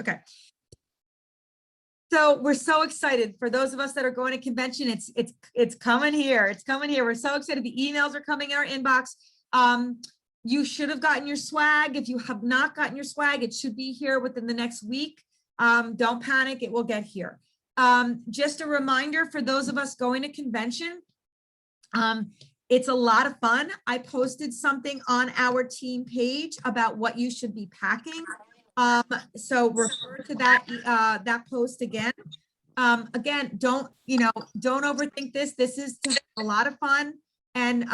Okay. So we're so excited for those of us that are going to convention. It's coming here. It's coming here. We're so excited. The emails are coming in our inbox. You should have gotten your swag. If you have not gotten your swag, it should be here within the next week. Don't panic. It will get here. Just a reminder for those of us going to convention. It's a lot of fun. I posted something on our team page about what you should be packing. So refer to that, that post again. Again, don't overthink this. This is just a lot of fun. And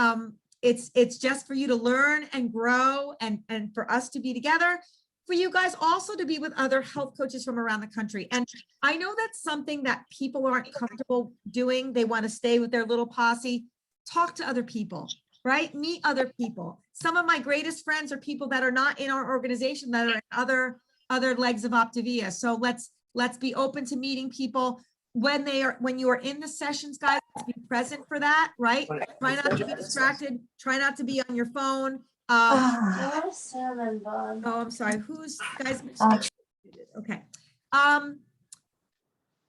it's just for you to learn and grow and for us to be together, for you guys also to be with other health coaches from around the country. And I know that's something that people aren't comfortable doing. They want to stay with their little posse. Talk to other people, right? Meet other people. Some of my greatest friends are people that are not in our organization, that are in other legs of Optavia. So let's be open to meeting people when you are in the sessions, guys. Let's be present for that, right? Try not to be distracted. Try not to be on your phone. Oh, I'm sorry. Who's guys? Okay.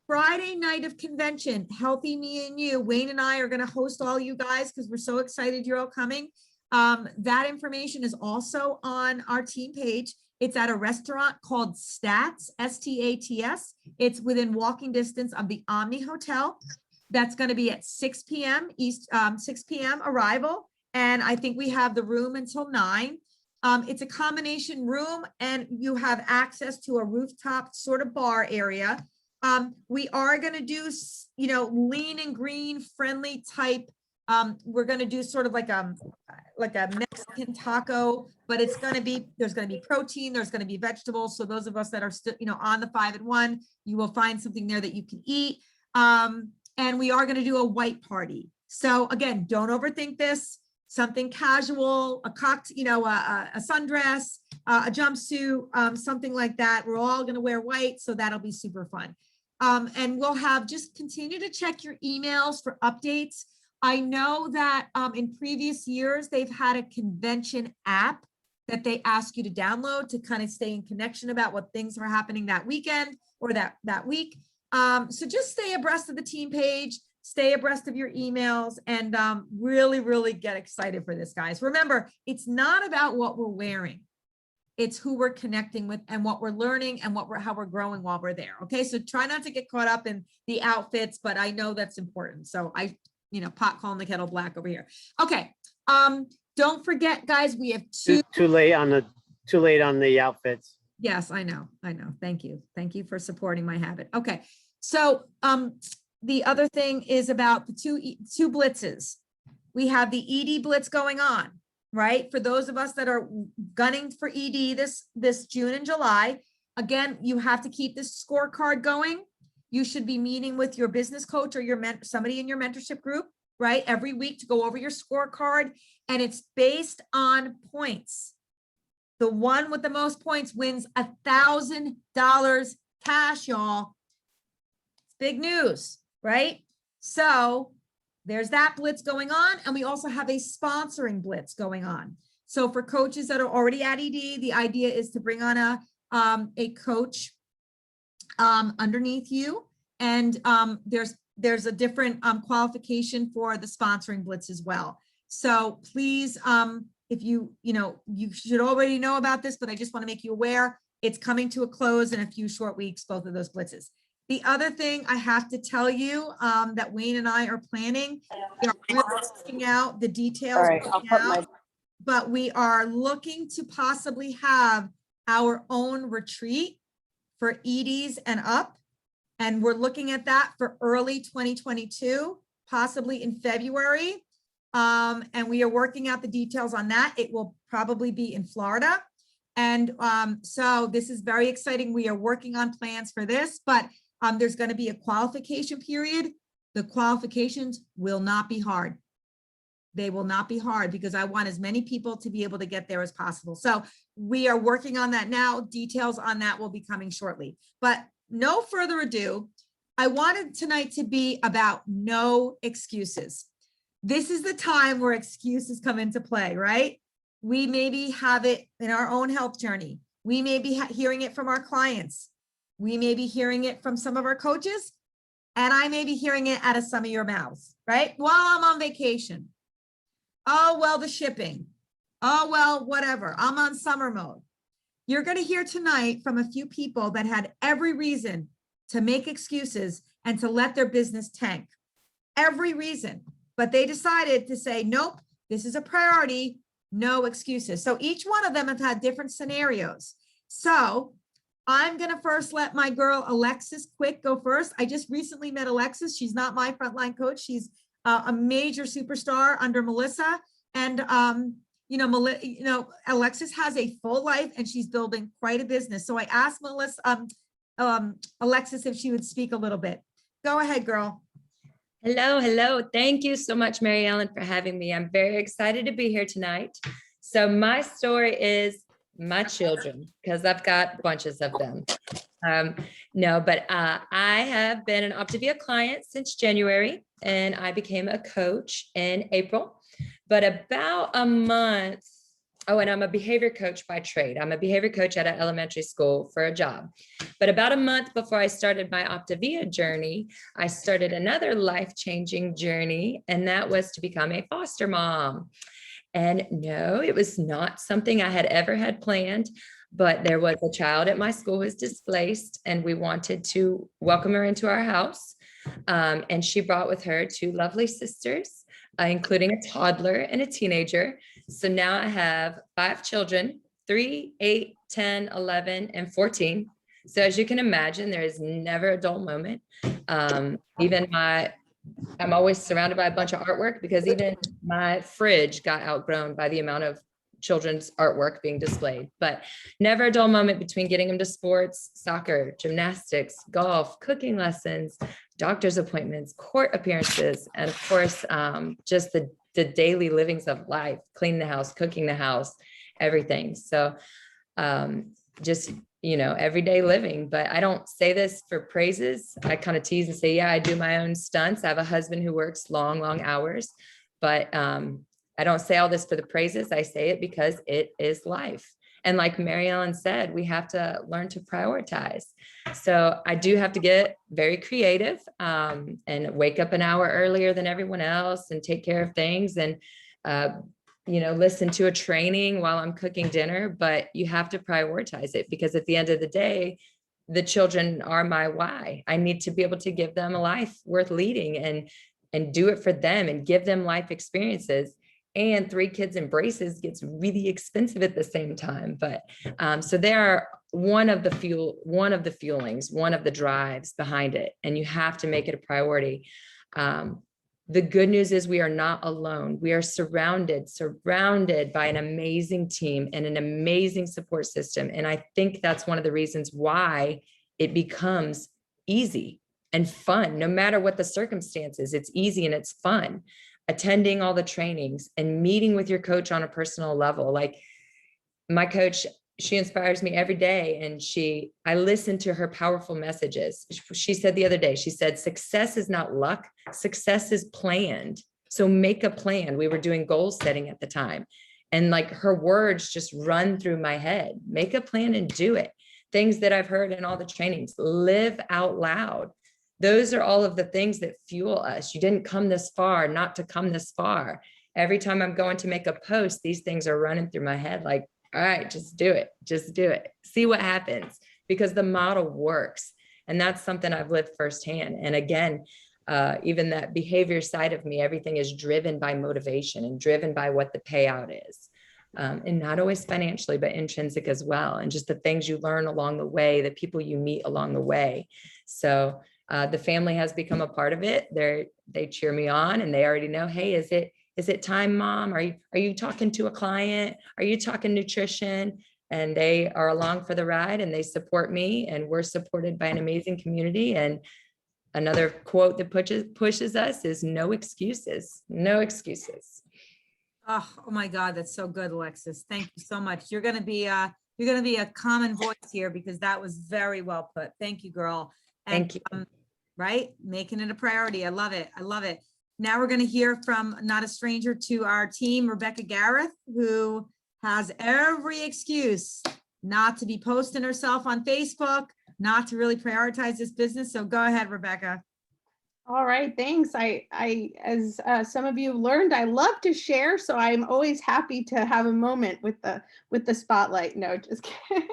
Friday night of convention, Healthy Me and You. Wayne and I are going to host all you guys because we're so excited you're all coming. That information is also on our team page. It's at a restaurant called Stats, S-T-A-T-S. It's within walking distance of the Omni Hotel. That's going to be at 6 p.m. 6 p.m. arrival. And I think we have the room until 9. It's a combination room and you have access to a rooftop sort of bar area. We are going to do, lean and green friendly type. We're going to do sort of like a Mexican taco, but there's going to be protein, there's going to be vegetables. So those of us that are still, on the 5-in-1, you will find something there that you can eat. And we are going to do a white party. So again, don't overthink this. Something casual, a cocktail, a sundress, a jumpsuit, something like that. We're all going to wear white, so that'll be super fun. And we'll just continue to check your emails for updates. I know that in previous years, they've had a convention app that they ask you to download to kind of stay in connection about what things are happening that weekend or that week. So just stay abreast of the team page, stay abreast of your emails, and really, really get excited for this, guys. Remember, it's not about what we're wearing. It's who we're connecting with and what we're learning and how we're growing while we're there. Okay, so try not to get caught up in the outfits, but I know that's important. So pot calling the kettle black over here. Okay, don't forget, guys, we have too late on the outfits. Yes, I know. Thank you for supporting my habit. Okay, so the other thing is about the two blitzes. We have the ED blitz going on, right? For those of us that are gunning for ED this June and July, again, you have to keep this scorecard going. You should be meeting with your business coach or somebody in your mentorship group, right? Every week to go over your scorecard, and it's based on points. The one with the most points wins $1,000 cash, y'all. It's big news, right? So there's that blitz going on. And we also have a sponsoring blitz going on. So for coaches that are already at ED, the idea is to bring on a coach underneath you. And there's a different qualification for the sponsoring blitz as well. So please, if you should already know about this, but I just want to make you aware, it's coming to a close in a few short weeks, both of those blitzes. The other thing I have to tell you that Wayne and I are planning, we are really working out the details right, but we are looking to possibly have our own retreat for EDs and up. And we're looking at that for early 2022, possibly in February. And we are working out the details on that. It will probably be in Florida. And so this is very exciting. We are working on plans for this, but there's going to be a qualification period. The qualifications will not be hard. They will not be hard because I want as many people to be able to get there as possible. So we are working on that now. Details on that will be coming shortly. But no further ado, I wanted tonight to be about no excuses. This is the time where excuses come into play, right? We maybe have it in our own health journey. We may be hearing it from our clients. We may be hearing it from some of our coaches, and I may be hearing it out of some of your mouths, right? While I'm on vacation. Oh, well, the shipping. Oh, well, whatever. I'm on summer mode. You're going to hear tonight from a few people that had every reason to make excuses and to let their business tank. Every reason. But they decided to say, nope, this is a priority. No excuses. So each one of them have had different scenarios. So I'm going to first let my girl Alexis Quick go first. I just recently met Alexis. She's not my frontline coach. She's a major superstar under Melissa. And, Alexis has a full life and she's building quite a business. So I asked Alexis if she would speak a little bit. Go ahead, girl. Hello. Thank you so much, Mary Ellen, for having me. I'm very excited to be here tonight. So my story is my children, because I've got bunches of them. I have been an Optavia client since January, and I became a coach in April. But about a month, and I'm a behavior coach by trade. I'm a behavior coach at an elementary school for a job. But about a month before I started my Optavia journey, I started another life-changing journey, and that was to become a foster mom. And no, it was not something I had ever had planned, but there was a child at my school who was displaced, and we wanted to welcome her into our house. And she brought with her two lovely sisters, including a toddler and a teenager. So now I have 5 children, 3, 8, 10, 11, and 14. So as you can imagine, there is never a dull moment. I'm always surrounded by a bunch of artwork, because even my fridge got outgrown by the amount of children's artwork being displayed. But never a dull moment between getting them to sports, soccer, gymnastics, golf, cooking lessons, doctor's appointments, court appearances, and of course, just the daily livings of life, cleaning the house, cooking the house, everything. So just, everyday living. But I don't say this for praises. I kind of tease and say, yeah, I do my own stunts. I have a husband who works long hours, but I don't say all this for the praises. I say it because it is life. And like Mary Ellen said, we have to learn to prioritize. So I do have to get very creative and wake up an hour earlier than everyone else and take care of things and, listen to a training while I'm cooking dinner. But you have to prioritize it, because at the end of the day, the children are my why. I need to be able to give them a life worth leading and do it for them and give them life experiences. And 3 kids in braces gets really expensive at the same time. But so they are one of the fuelings, one of the drives behind it. And you have to make it a priority. The good news is we are not alone. We are surrounded by an amazing team and an amazing support system. And I think that's one of the reasons why it becomes easy and fun. No matter what the circumstances, it's easy and it's fun. Attending all the trainings and meeting with your coach on a personal level. Like my coach, she inspires me every day, and I listen to her powerful messages. She said the other day, she said, success is not luck, success is planned. So make a plan. We were doing goal setting at the time. And like her words just run through my head. Make a plan and do it. Things that I've heard in all the trainings, live out loud. Those are all of the things that fuel us. You didn't come this far not to come this far. Every time I'm going to make a post, these things are running through my head like, all right, just do it. Just do it. See what happens, because the model works. And that's something I've lived firsthand. And again, even that behavior side of me, everything is driven by motivation and driven by what the payout is. And not always financially, but intrinsic as well. And just the things you learn along the way, the people you meet along the way. So the family has become a part of it. They cheer me on, and they already know, hey, is it time, Mom? Are you talking to a client? Are you talking nutrition? And they are along for the ride, and they support me, and we're supported by an amazing community. And another quote that pushes us is no excuses, no excuses. Oh my God, that's so good, Alexis. Thank you so much. You're going to be a common voice here, because that was very well put. Thank you, girl. And, thank you. Right? Making it a priority. I love it. I love it. Now we're going to hear from not a stranger to our team, Rebecca Gareth, who has every excuse not to be posting herself on Facebook, not to really prioritize this business. So go ahead, Rebecca. All right, thanks. As some of you have learned, I love to share, so I'm always happy to have a moment with the spotlight. No, just kidding.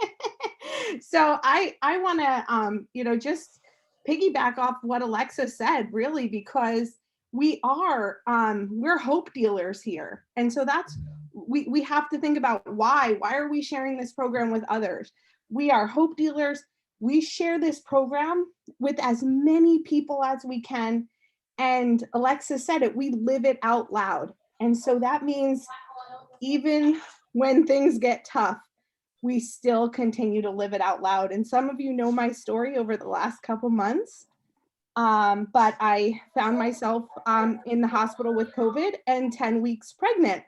So I want to just piggyback off what Alexa said, really, because we're hope dealers here, and so we have to think about why are we sharing this program with others? We are hope dealers. We share this program with as many people as we can. And Alexa said it, we live it out loud. And so that means even when things get tough, we still continue to live it out loud. And some of you know my story over the last couple months. But I found myself in the hospital with COVID and 10 weeks pregnant.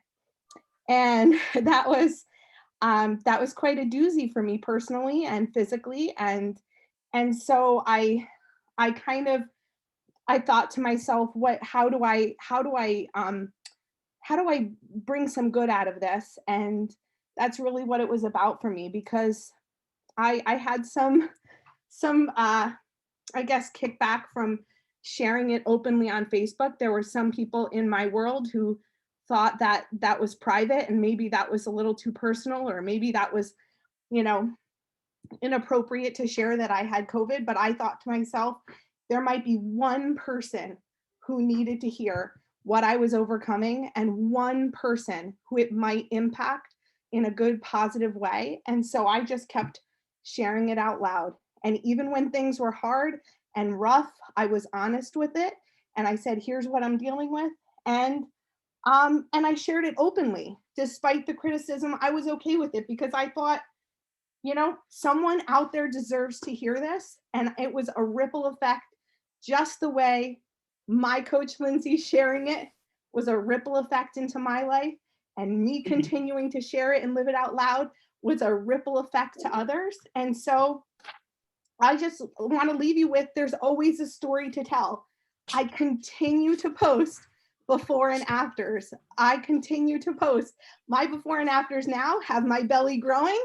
And that was quite a doozy for me personally and physically. And so I thought to myself, how do I bring some good out of this? And that's really what it was about for me, because I had some I guess kickback from sharing it openly on Facebook. There were some people in my world who thought that that was private, and maybe that was a little too personal, or maybe that was, inappropriate to share that I had COVID. But I thought to myself, there might be one person who needed to hear what I was overcoming, and one person who it might impact in a good, positive way. And so I just kept sharing it out loud. And even when things were hard and rough, I was honest with it. And I said, here's what I'm dealing with. And I shared it openly. Despite the criticism, I was okay with it, because I thought, someone out there deserves to hear this. And it was a ripple effect, just the way my coach Lindsay sharing it was a ripple effect into my life. And me continuing to share it and live it out loud was a ripple effect to others. And so I just want to leave you with, there's always a story to tell. I continue to post before and afters. I continue to post. My before and afters now have my belly growing,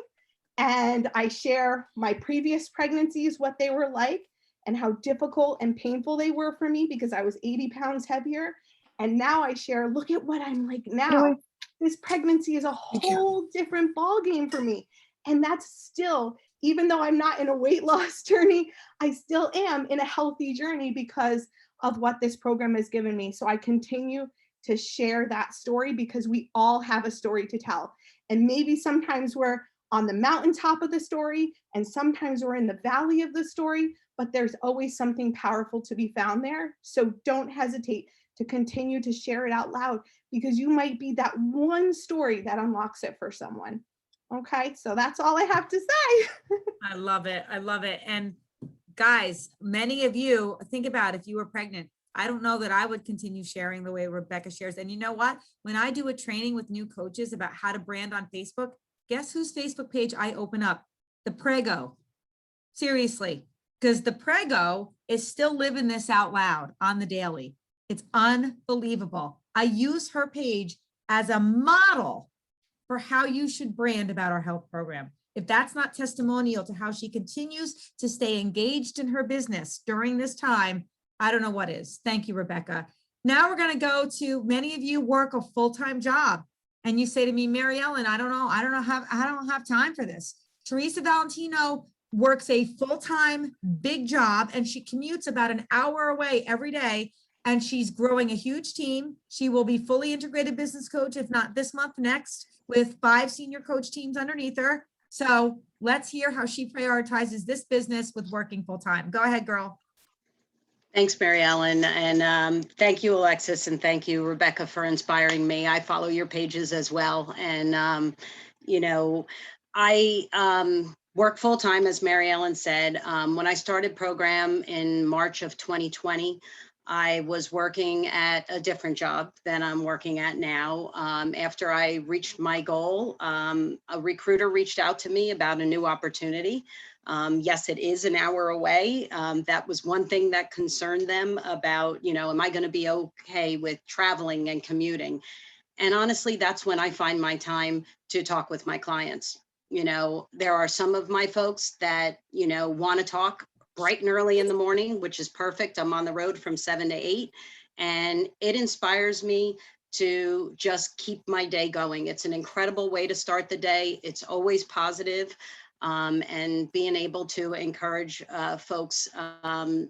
and I share my previous pregnancies, what they were like, and how difficult and painful they were for me, because I was 80 pounds heavier. And now I share, look at what I'm like now. This pregnancy is a whole different ball game for me. And that's still, even though I'm not in a weight loss journey, I still am in a healthy journey because of what this program has given me. So I continue to share that story, because we all have a story to tell. And maybe sometimes we're on the mountaintop of the story, and sometimes we're in the valley of the story, but there's always something powerful to be found there. So don't hesitate to continue to share it out loud, because you might be that one story that unlocks it for someone. Okay, so that's all I have to say. I love it. I love it. And guys, many of you think about, if you were pregnant, I don't know that I would continue sharing the way Rebecca shares. And you know what? When I do a training with new coaches about how to brand on Facebook, guess whose Facebook page I open up? The Prego. Seriously, because the Prego is still living this out loud on the daily. It's unbelievable. I use her page as a model for how you should brand about our health program. If that's not testimonial to how she continues to stay engaged in her business during this time, I don't know what is. Thank you, Rebecca. Now we're going to go to, many of you work a full-time job, and you say to me, Mary Ellen, I don't have time for this. Teresa Valentino works a full-time big job, and she commutes about an hour away every day, and she's growing a huge team. She will be fully integrated business coach, if not this month, next, with 5 senior coach teams underneath her. So let's hear how she prioritizes this business with working full-time. Go ahead, girl. Thanks, Mary Ellen. And thank you, Alexis. And thank you, Rebecca, for inspiring me. I follow your pages as well. And, I work full time, as Mary Ellen said. When I started program in March of 2020, I was working at a different job than I'm working at now. After I reached my goal, a recruiter reached out to me about a new opportunity. Yes, it is an hour away. That was one thing that concerned them about, am I going to be okay with traveling and commuting? And honestly, that's when I find my time to talk with my clients. There are some of my folks that, want to talk bright and early in the morning, which is perfect. I'm on the road from 7 to 8, and it inspires me to just keep my day going. It's an incredible way to start the day. It's always positive. And being able to encourage folks, in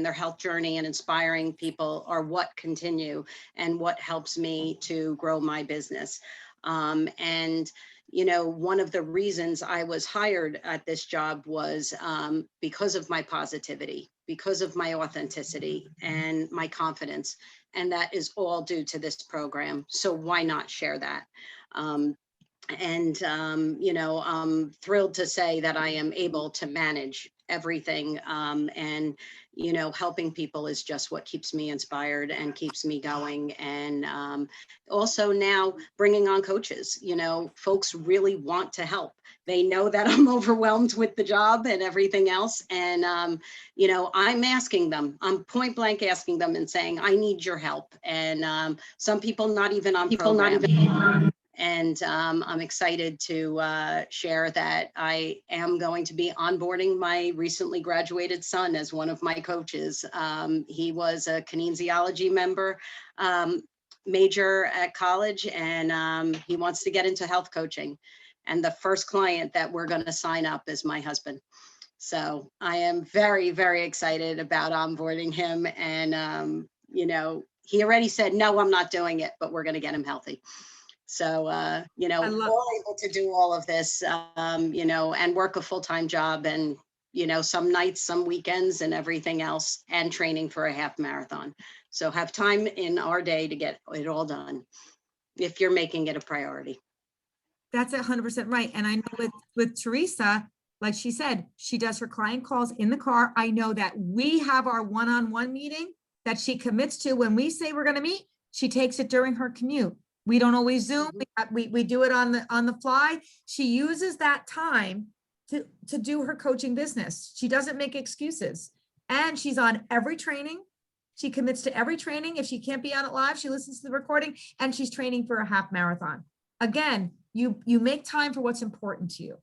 their health journey and inspiring people are what continue and what helps me to grow my business. And one of the reasons I was hired at this job was because of my positivity, because of my authenticity and my confidence. And that is all due to this program. So why not share that? I'm thrilled to say that I am able to manage everything. And helping people is just what keeps me inspired and keeps me going. And also now bringing on coaches, folks really want to help. They know that I'm overwhelmed with the job and everything else. And, I'm asking them, I'm point blank asking them and saying, I need your help. And some people not even on program. And I'm excited to share that I am going to be onboarding my recently graduated son as one of my coaches. He was a kinesiology member, major at college, and he wants to get into health coaching. And the first client that we're going to sign up is my husband. So I am very, very excited about onboarding him. And, he already said, no, I'm not doing it, but we're going to get him healthy. So, all able to do all of this, and work a full-time job and, some nights, some weekends and everything else, and training for a half marathon. So have time in our day to get it all done if you're making it a priority. That's 100% right. And I know with Teresa, like she said, she does her client calls in the car. I know that we have our one-on-one meeting that she commits to. When we say we're going to meet, she takes it during her commute. We don't always Zoom. We do it on the fly. She uses that time to do her coaching business. She doesn't make excuses. And she's on every training. She commits to every training. If she can't be on it live, she listens to the recording, and she's training for a half marathon. Again, you make time for what's important to you.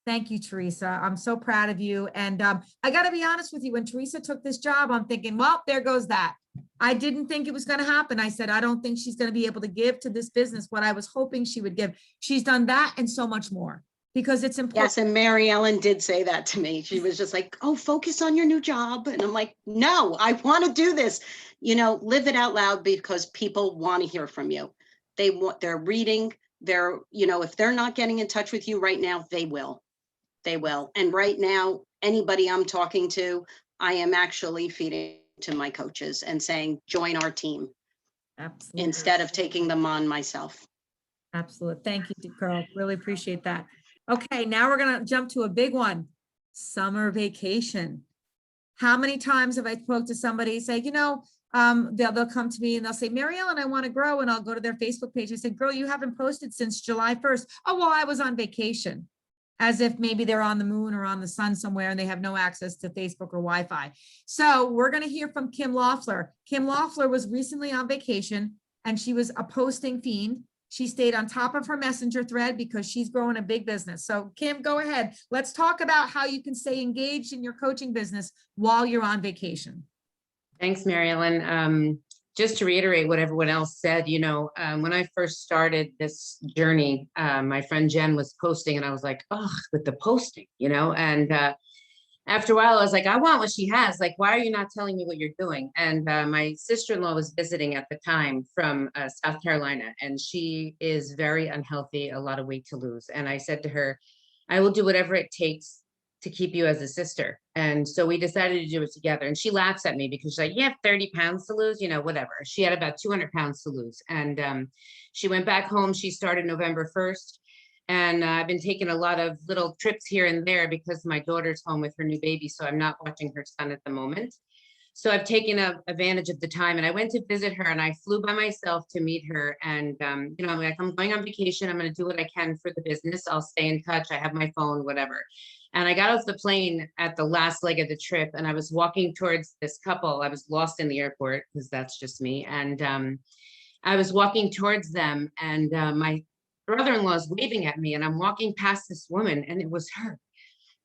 Thank you, Teresa. I'm so proud of you. And I got to be honest with you, when Teresa took this job, I'm thinking, well, there goes that. I didn't think it was going to happen. I said, I don't think she's going to be able to give to this business what I was hoping she would give. She's done that and so much more because it's important. Yes, and Mary Ellen did say that to me. She was just like, oh, focus on your new job. And I'm like, no, I want to do this. Live it out loud because people want to hear from you. They're reading, if they're not getting in touch with you right now, they will. They will. And right now, anybody I'm talking to, I am actually feeding to my coaches and saying, join our team. Absolutely. Instead of taking them on myself. Absolutely. Thank you, Carl. Really appreciate that. Okay, now we're going to jump to a big one. Summer vacation. How many times have I spoke to somebody say, they'll come to me and they'll say, Mary Ellen, I want to grow. And I'll go to their Facebook page and say, girl, you haven't posted since July 1st. Oh, well, I was on vacation. As if maybe they're on the moon or on the sun somewhere and they have no access to Facebook or Wi-Fi. So we're going to hear from Kim Loeffler. Kim Loeffler was recently on vacation and she was a posting fiend. She stayed on top of her messenger thread because she's growing a big business. So Kim, go ahead. Let's talk about how you can stay engaged in your coaching business while you're on vacation. Thanks, Mary Ellen. Just to reiterate what everyone else said, when I first started this journey, my friend Jen was posting and I was like, oh, with the posting, and after a while, I was like, I want what she has. Like, why are you not telling me what you're doing? And my sister-in-law was visiting at the time from South Carolina, and she is very unhealthy, a lot of weight to lose. And I said to her, I will do whatever it takes to keep you as a sister. And so we decided to do it together. And she laughs at me because she's like, you have 30 pounds to lose, whatever. She had about 200 pounds to lose. And she went back home. She started November 1st. And I've been taking a lot of little trips here and there because my daughter's home with her new baby. So I'm not watching her son at the moment. So I've taken advantage of the time, and I went to visit her and I flew by myself to meet her. And, I'm like, I'm going on vacation. I'm going to do what I can for the business. I'll stay in touch. I have my phone, whatever. And I got off the plane at the last leg of the trip and I was walking towards this couple. I was lost in the airport because that's just me. And I was walking towards them, and my brother-in-law is waving at me and I'm walking past this woman and it was her.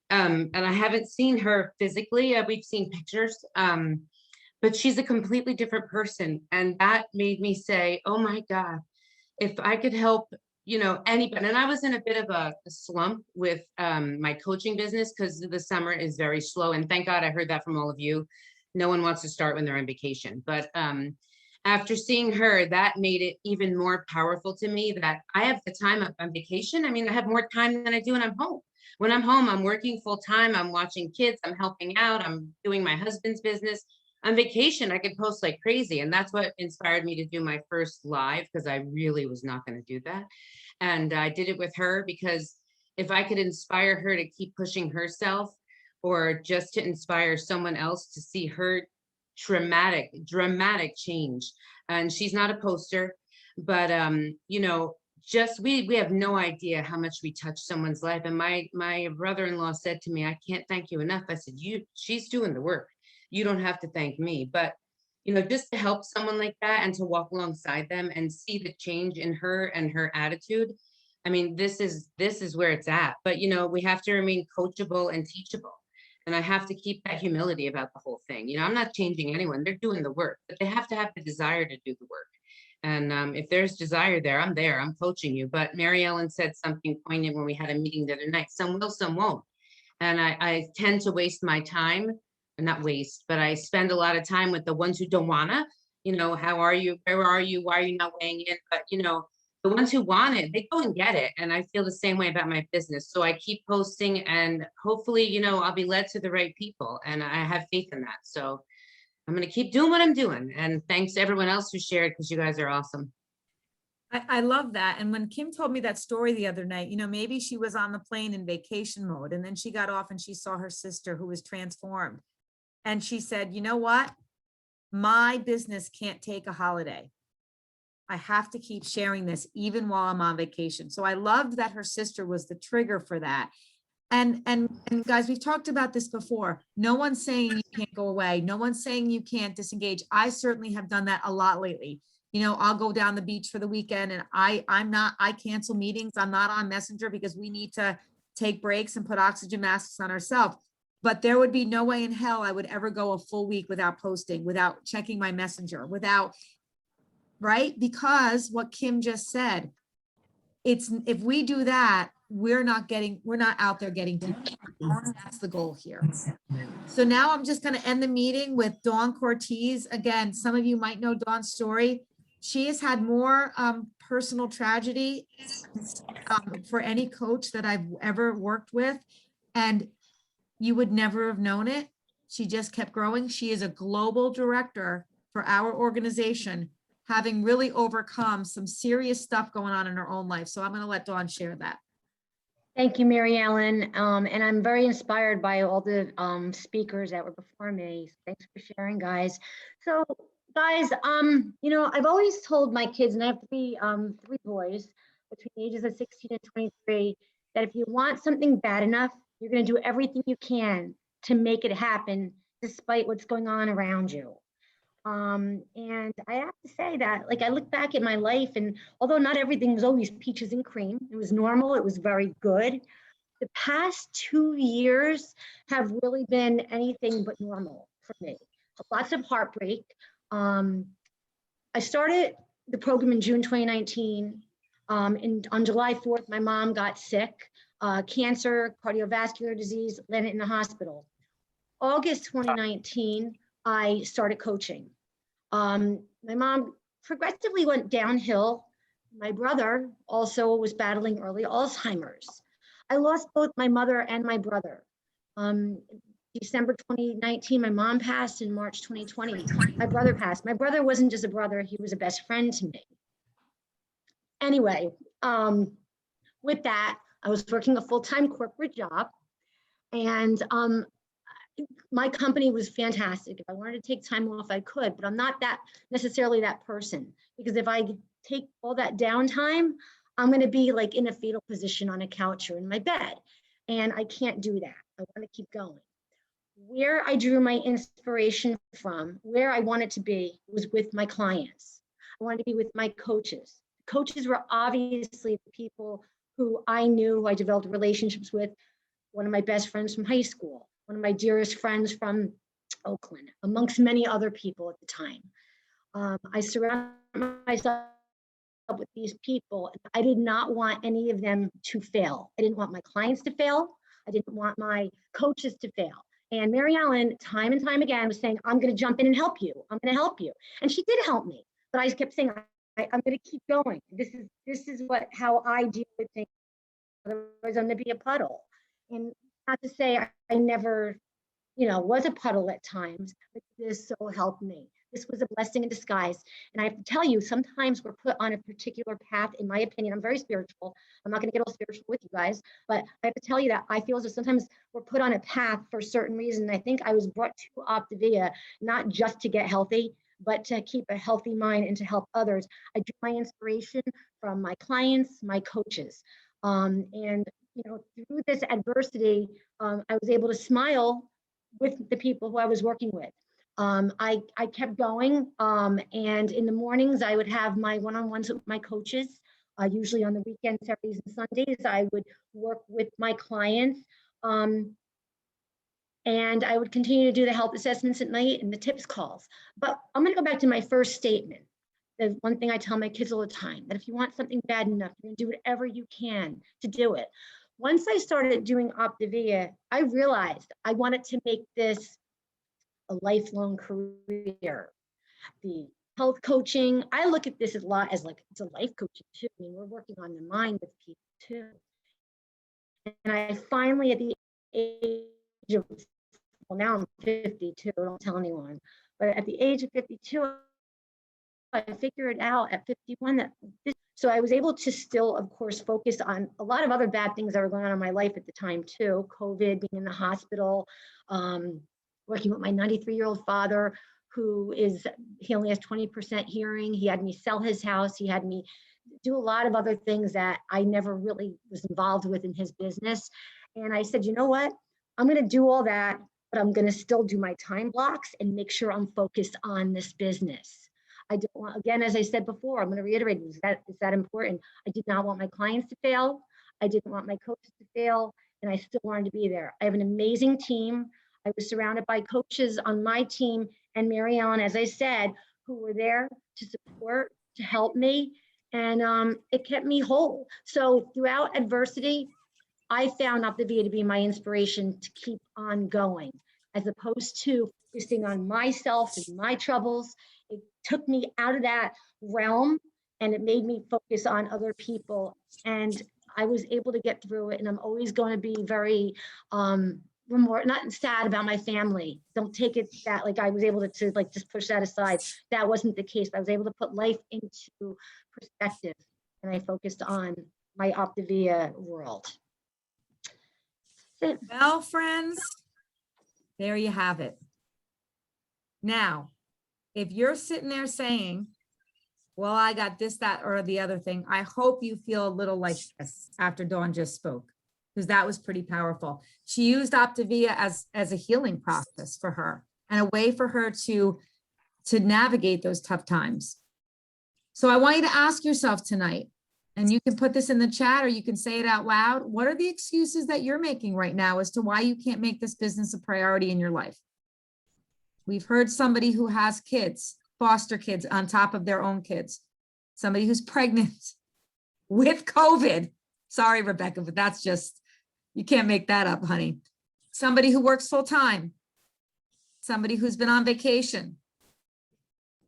And I haven't seen her physically. We've seen pictures, but she's a completely different person. And that made me say, oh my God, if I could help, anybody. And I was in a bit of a slump with my coaching business because the summer is very slow. And thank God I heard that from all of you. No one wants to start when they're on vacation. But after seeing her, that made it even more powerful to me that I have the time on vacation. I mean, I have more time than I do when I'm home. When I'm home, I'm working full time. I'm watching kids. I'm helping out. I'm doing my husband's business. On vacation, I could post like crazy. And that's what inspired me to do my first live because I really was not going to do that. And I did it with her because if I could inspire her to keep pushing herself or just to inspire someone else to see her dramatic change. And she's not a poster, but just we have no idea how much we touch someone's life. And my brother-in-law said to me, I can't thank you enough. I said, she's doing the work. You don't have to thank me. But just to help someone like that and to walk alongside them and see the change in her and her attitude. I mean, this is where it's at. But we have to remain coachable and teachable. And I have to keep that humility about the whole thing. I'm not changing anyone. They're doing the work, but they have to have the desire to do the work. And if there's desire there, I'm coaching you. But Mary Ellen said something poignant when we had a meeting the other night. Some will, some won't. And I tend to waste my time, not waste, but I spend a lot of time with the ones who don't wanna, how are you? Where are you? Why are you not weighing in? But the ones who want it, they go and get it. And I feel the same way about my business. So I keep posting and hopefully, I'll be led to the right people. And I have faith in that. So I'm going to keep doing what I'm doing. And thanks to everyone else who shared because you guys are awesome. I love that. And when Kim told me that story the other night, maybe she was on the plane in vacation mode and then she got off and she saw her sister who was transformed. And she said, you know what? My business can't take a holiday. I have to keep sharing this even while I'm on vacation. So I loved that her sister was the trigger for that. And guys, we've talked about this before. No one's saying you can't go away. No one's saying you can't disengage. I certainly have done that a lot lately. I'll go down the beach for the weekend and I cancel meetings. I'm not on Messenger because we need to take breaks and put oxygen masks on ourselves. But there would be no way in hell I would ever go a full week without posting, without checking my Messenger, right? Because what Kim just said, if we do that, we're not out there getting to, that's the goal here. So now I'm just going to end the meeting with Dawn Cortez. Again, some of you might know Dawn's story. She has had more personal tragedy for any coach that I've ever worked with. And you would never have known it. She just kept growing. She is a global director for our organization, having really overcome some serious stuff going on in her own life. So I'm going to let Dawn share that. Thank you, Mary Ellen. And I'm very inspired by all the speakers that were before me. Thanks for sharing, guys. So guys, I've always told my kids, and I have three boys between the ages of 16 and 23, that if you want something bad enough, you're going to do everything you can to make it happen, despite what's going on around you. And I have to say that, I look back at my life, and although not everything was always peaches and cream, it was normal, it was very good. The past 2 years have really been anything but normal for me. Lots of heartbreak. I started the program in June 2019. And on July 4th, my mom got sick. Cancer, cardiovascular disease, landed in the hospital. August 2019, I started coaching. My mom progressively went downhill. My brother also was battling early Alzheimer's. I lost both my mother and my brother. December 2019, my mom passed. In March 2020, my brother passed. My brother wasn't just a brother, he was a best friend to me. Anyway, with that, I was working a full-time corporate job, and my company was fantastic. If I wanted to take time off, I could, but I'm not necessarily that person, because if I take all that downtime, I'm going to be in a fetal position on a couch or in my bed, and I can't do that. I want to keep going. Where I drew my inspiration from, where I wanted to be, was with my clients. I wanted to be with my coaches. coaches were obviously the people who I knew, who I developed relationships with. One of my best friends from high school, one of my dearest friends from Oakland, amongst many other people at the time. I surrounded myself with these people. I did not want any of them to fail. I didn't want my clients to fail. I didn't want my coaches to fail. And Mary Ellen, time and time again, was saying, I'm going to jump in and help you. I'm going to help you. And she did help me. But I just kept saying, I'm going to keep going. This is how I deal with things. Otherwise, I'm going to be a puddle. And not to say I never, was a puddle at times, but this so helped me. This was a blessing in disguise. And I have to tell you, sometimes we're put on a particular path, in my opinion. I'm very spiritual. I'm not going to get all spiritual with you guys, but I have to tell you that I feel as if sometimes we're put on a path for a certain reason. I think I was brought to Optavia, not just to get healthy, but to keep a healthy mind and to help others. I drew my inspiration from my clients, my coaches. And through this adversity, I was able to smile with the people who I was working with. I kept going, and in the mornings I would have my one-on-ones with my coaches. Usually on the weekends, Saturdays and Sundays, I would work with my clients, and I would continue to do the health assessments at night and the tips calls. But I'm going to go back to my first statement. There's one thing I tell my kids all the time, that if you want something bad enough, you're going to do whatever you can to do it. Once I started doing Optavia, I realized I wanted to make this a lifelong career. The health coaching, I look at this a lot as like, it's a life coaching too. I mean, we're working on the mind with people too. And I finally, at the age of, well, now I'm 52, don't tell anyone, but at the age of 52, I figured out at 51 that so I was able to still, of course, focus on a lot of other bad things that were going on in my life at the time too. COVID, being in the hospital, working with my 93-year-old father, he only has 20% hearing. He had me sell his house. He had me do a lot of other things that I never really was involved with in his business. And I said, you know what? I'm going to do all that, but I'm going to still do my time blocks and make sure I'm focused on this business. I don't want, again, as I said before, I'm going to reiterate, is that important? I did not want my clients to fail. I didn't want my coaches to fail, and I still wanted to be there. I have an amazing team. I was surrounded by coaches on my team and Mary Ellen, as I said, who were there to support, to help me, and it kept me whole. So throughout adversity, I found Optavia to be my inspiration to keep on going, as opposed to focusing on myself and my troubles. It took me out of that realm and it made me focus on other people. And I was able to get through it. And I'm always going to be very not sad about my family. Don't take it that like I was able to like just push that aside. That wasn't the case. I was able to put life into perspective and I focused on my Optavia world. That's it. Well, friends, there you have it. Now, if you're sitting there saying, well, I got this, that, or the other thing, I hope you feel a little like this after Dawn just spoke, because that was pretty powerful. She used Optavia as a healing process for her and a way for her to navigate those tough times. So I want you to ask yourself tonight, and you can put this in the chat or you can say it out loud. What are the excuses that you're making right now as to why you can't make this business a priority in your life? We've heard somebody who has kids, foster kids on top of their own kids, somebody who's pregnant with COVID. Sorry, Rebecca, but that's just, you can't make that up, honey. Somebody who works full time, somebody who's been on vacation,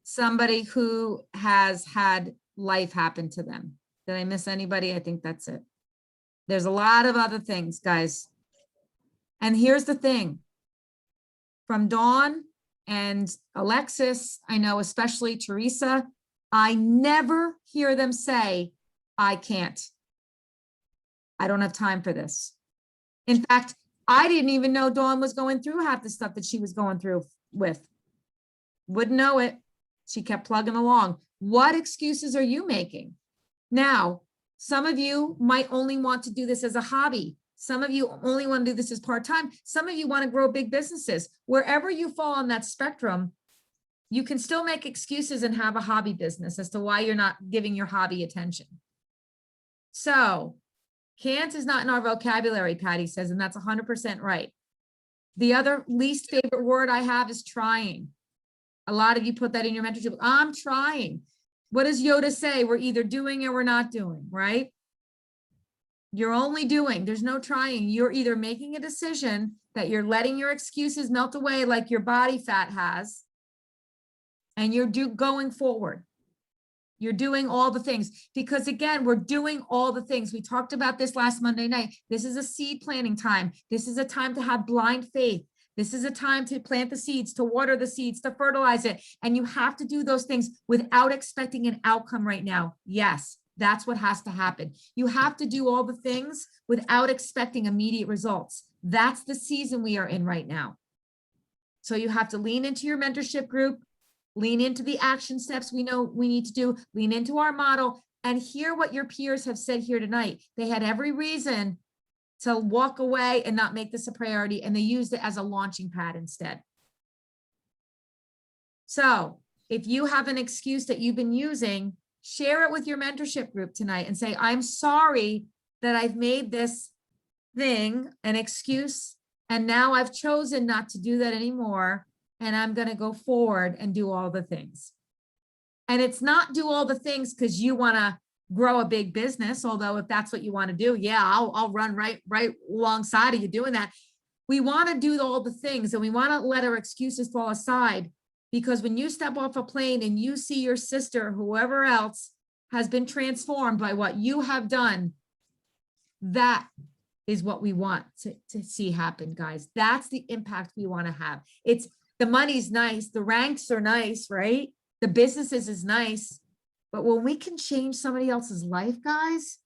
somebody who has had life happen to them. Did I miss anybody? I think that's it. There's a lot of other things, guys. And here's the thing. From Dawn and Alexis, I know especially Teresa, I never hear them say, I can't. I don't have time for this. In fact, I didn't even know Dawn was going through half the stuff that she was going through with. Wouldn't know it. She kept plugging along. What excuses are you making? Now, some of you might only want to do this as a hobby. Some of you only want to do this as part-time. Some of you want to grow big businesses. Wherever you fall on that spectrum, You can still make excuses and have a hobby business as to why you're not giving your hobby attention. So can't is not in our vocabulary, Patty says, and that's 100% right. The other least favorite word I have is trying. A lot of you put that in your mentorship. I'm trying. What does Yoda say? We're either doing or we're not doing, right? You're only doing, there's no trying. You're either making a decision that you're letting your excuses melt away like your body fat has, and you're going forward. You're doing all the things, because again, we're doing all the things. We talked about this last Monday night. This is a seed planting time. This is a time to have blind faith. This is a time to plant the seeds, to water the seeds, to fertilize it. And you have to do those things without expecting an outcome right now. Yes, that's what has to happen. You have to do all the things without expecting immediate results. That's the season we are in right now. So you have to lean into your mentorship group, lean into the action steps we know we need to do, lean into our model, and hear what your peers have said here tonight. They had every reason to walk away and not make this a priority, and they used it as a launching pad instead. So if you have an excuse that you've been using, share it with your mentorship group tonight and say, I'm sorry that I've made this thing an excuse, and now I've chosen not to do that anymore, and I'm going to go forward and do all the things. And it's not do all the things because you want to grow a big business, although if that's what you want to do, yeah, I'll run right alongside of you doing that. We want to do all the things, and we want to let our excuses fall aside, because when you step off a plane and you see your sister, whoever else, has been transformed by what you have done, that is what we want to see happen, guys. That's the impact we want to have. It's the money's nice, the ranks are nice, right? The businesses is nice. But when we can change somebody else's life, guys,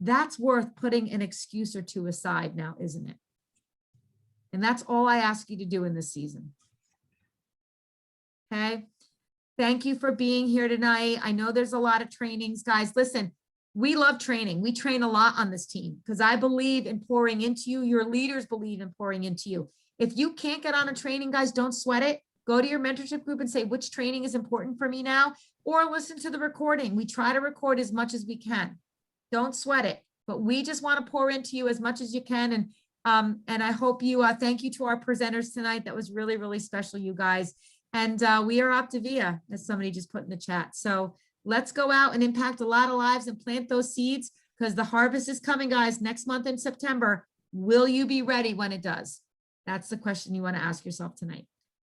that's worth putting an excuse or two aside now, isn't it? And that's all I ask you to do in this season. Okay. Thank you for being here tonight. I know there's a lot of trainings, guys. Listen, we love training. We train a lot on this team because I believe in pouring into you. Your leaders believe in pouring into you. If you can't get on a training, guys, don't sweat it. Go to your mentorship group and say, which training is important for me now? Or listen to the recording. We try to record as much as we can. Don't sweat it. But we just want to pour into you as much as you can. And I hope you, thank you to our presenters tonight. That was really, really special, you guys. And we are Optavia, as somebody just put in the chat. So let's go out and impact a lot of lives and plant those seeds, because the harvest is coming, guys, next month in September. Will you be ready when it does? That's the question you want to ask yourself tonight.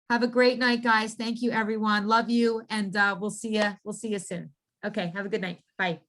Have a great night, guys. Thank you, everyone. Love you. And we'll see you soon. Okay. Have a good night. Bye.